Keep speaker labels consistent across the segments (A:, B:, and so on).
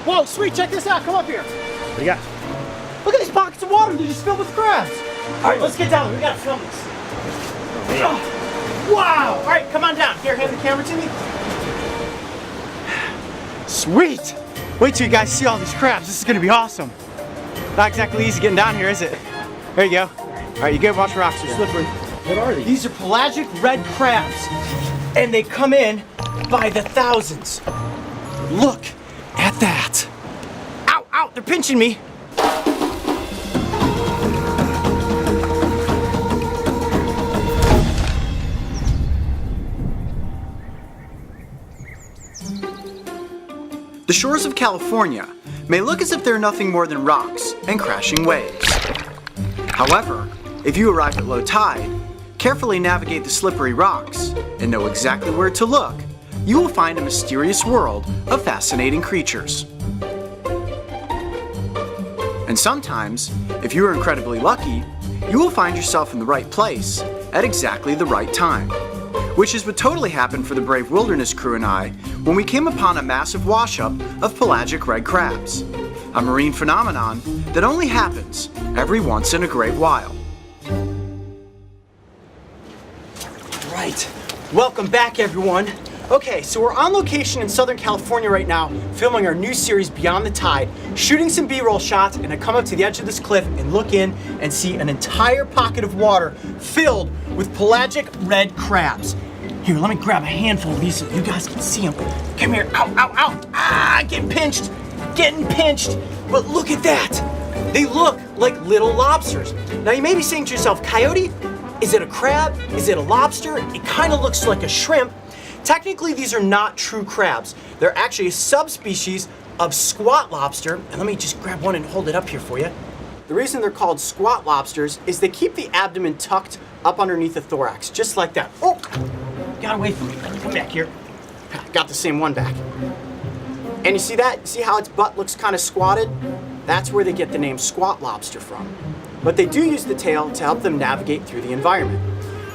A: Whoa, sweet, check this out. Come up here.
B: What do you got?
A: Look at these pockets of water. They're just filled with crabs. All right, let's get down. We gotta film this. Oh, wow. All right, come on down. Here, hand the camera to me. Sweet. Wait till you guys see all these crabs. This is gonna be awesome. Not exactly easy getting down here, is it? There you go. All right, you good? Watch rocks. They're slippery.
B: What are these?
A: These are pelagic red crabs, and they come in by the thousands. Look at that. Ow, ow, they're pinching me.
C: The shores of California may look as if they're nothing more than rocks and crashing waves. However, if you arrive at low tide, carefully navigate the slippery rocks, and know exactly where to look, you will find a mysterious world of fascinating creatures. And sometimes, if you are incredibly lucky, you will find yourself in the right place at exactly the right time. Which is what totally happened for the brave wilderness crew and I when we came upon a massive wash-up of pelagic red crabs, a marine phenomenon that only happens every once in a great while.
A: Right. Welcome back, everyone. Okay, so we're on location in Southern California right now, filming our new series Beyond the Tide, shooting some B-roll shots, and I come up to the edge of this cliff and look in and see an entire pocket of water filled with pelagic red crabs. Here, let me grab a handful of these so you guys can see them. Come here. Ow, ow, ow. Ah, getting pinched. Getting pinched. But look at that. They look like little lobsters. Now, you may be saying to yourself, Coyote, is it a crab? Is it a lobster? It kind of looks like a shrimp. Technically, these are not true crabs. They're actually a subspecies of squat lobster. And let me just grab one and hold it up here for you. The reason they're called squat lobsters is they keep the abdomen tucked up underneath the thorax, just like that. Oh, got away from me. Come back here. Got the same one back. And you see that? See how its butt looks kind of squatted? That's where they get the name squat lobster from. But they do use the tail to help them navigate through the environment.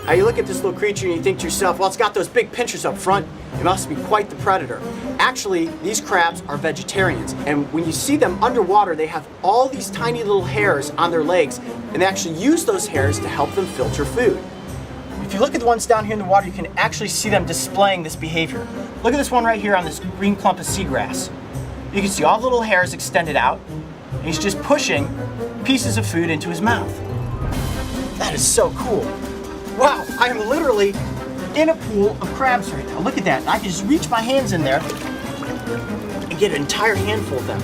A: Now you look at this little creature and you think to yourself, well, it's got those big pinchers up front. It must be quite the predator. Actually, these crabs are vegetarians. And when you see them underwater, they have all these tiny little hairs on their legs, and they actually use those hairs to help them filter food. If you look at the ones down here in the water, you can actually see them displaying this behavior. Look at this one right here on this green clump of seagrass. You can see all the little hairs extended out, and he's just pushing pieces of food into his mouth. That is so cool. Wow, I am literally in a pool of crabs right now. Look at that. I can just reach my hands in there and get an entire handful of them.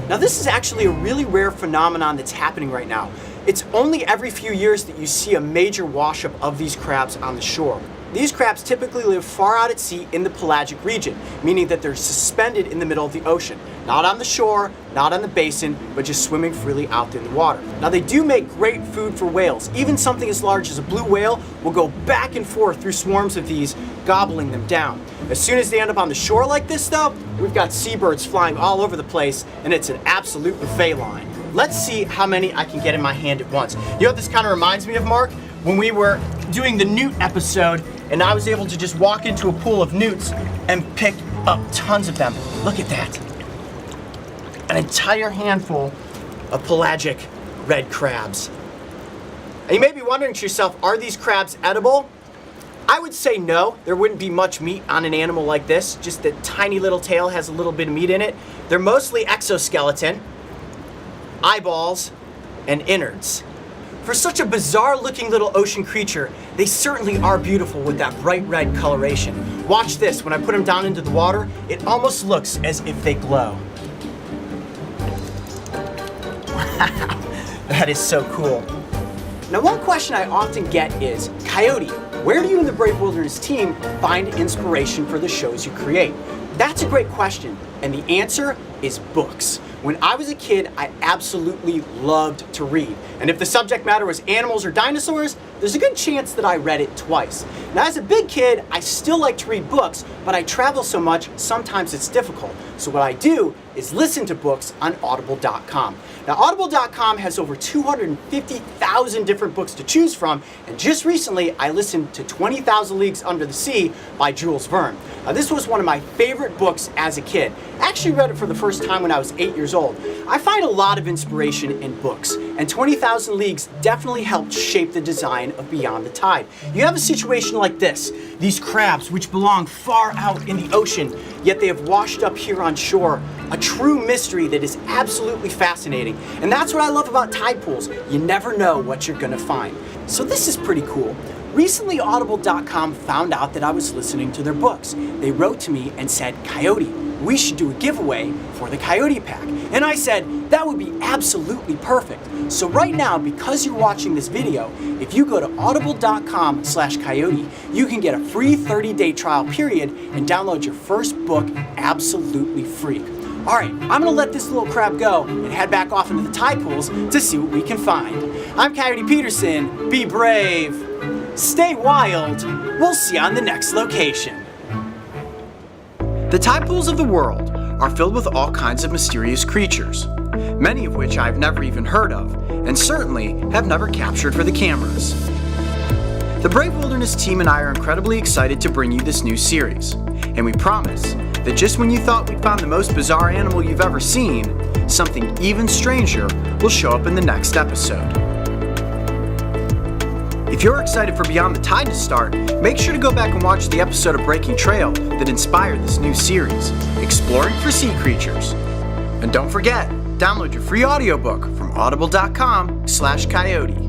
A: Now, this is actually a really rare phenomenon that's happening right now. It's only every few years that you see a major wash-up of these crabs on the shore. These crabs typically live far out at sea in the pelagic region, meaning that they're suspended in the middle of the ocean. Not on the shore, not on the basin, but just swimming freely out in the water. Now, they do make great food for whales. Even something as large as a blue whale will go back and forth through swarms of these, gobbling them down. As soon as they end up on the shore like this, though, we've got seabirds flying all over the place, and it's an absolute buffet line. Let's see how many I can get in my hand at once. You know what this kind of reminds me of, Mark? When we were doing the newt episode, and I was able to just walk into a pool of newts and pick up tons of them. Look at that. An entire handful of pelagic red crabs. And you may be wondering to yourself, are these crabs edible? I would say no. There wouldn't be much meat on an animal like this. Just the tiny little tail has a little bit of meat in it. They're mostly exoskeleton, eyeballs, and innards. For such a bizarre looking little ocean creature, they certainly are beautiful with that bright red coloration. Watch this, when I put them down into the water, it almost looks as if they glow. Wow, that is so cool. Now, one question I often get is, Coyote, where do you and the Brave Wilderness team find inspiration for the shows you create? That's a great question, and the answer is books. When I was a kid, I absolutely loved to read. And if the subject matter was animals or dinosaurs, there's a good chance that I read it twice. Now, as a big kid, I still like to read books, but I travel so much, sometimes it's difficult. So what I do is listen to books on audible.com. Now, audible.com has over 250,000 different books to choose from, and just recently I listened to 20,000 Leagues Under the Sea by Jules Verne. Now, this was one of my favorite books as a kid. I actually read it for the first time when I was 8 years old. I find a lot of inspiration in books, and 20,000 Leagues definitely helped shape the design of Beyond the Tide. You have a situation like this. These crabs, which belong far out in the ocean, yet they have washed up here on shore. A true mystery that is absolutely fascinating. And that's what I love about tide pools. You never know what you're gonna find. So this is pretty cool. Recently, Audible.com found out that I was listening to their books. They wrote to me and said, "Coyote, we should do a giveaway for the Coyote pack." And I said, that would be absolutely perfect. So right now, because you're watching this video, if you go to audible.com/coyote, you can get a free 30-day trial period and download your first book absolutely free. All right, I'm gonna let this little crab go and head back off into the tide pools to see what we can find. I'm Coyote Peterson. Be brave. Stay wild. We'll see you on the next location.
C: The tide pools of the world are filled with all kinds of mysterious creatures, many of which I've never even heard of, and certainly have never captured for the cameras. The Brave Wilderness team and I are incredibly excited to bring you this new series, and we promise that just when you thought we'd found the most bizarre animal you've ever seen, something even stranger will show up in the next episode. If you're excited for Beyond the Tide to start, make sure to go back and watch the episode of Breaking Trail that inspired this new series, Exploring for Sea Creatures. And don't forget, download your free audiobook from audible.com/coyote.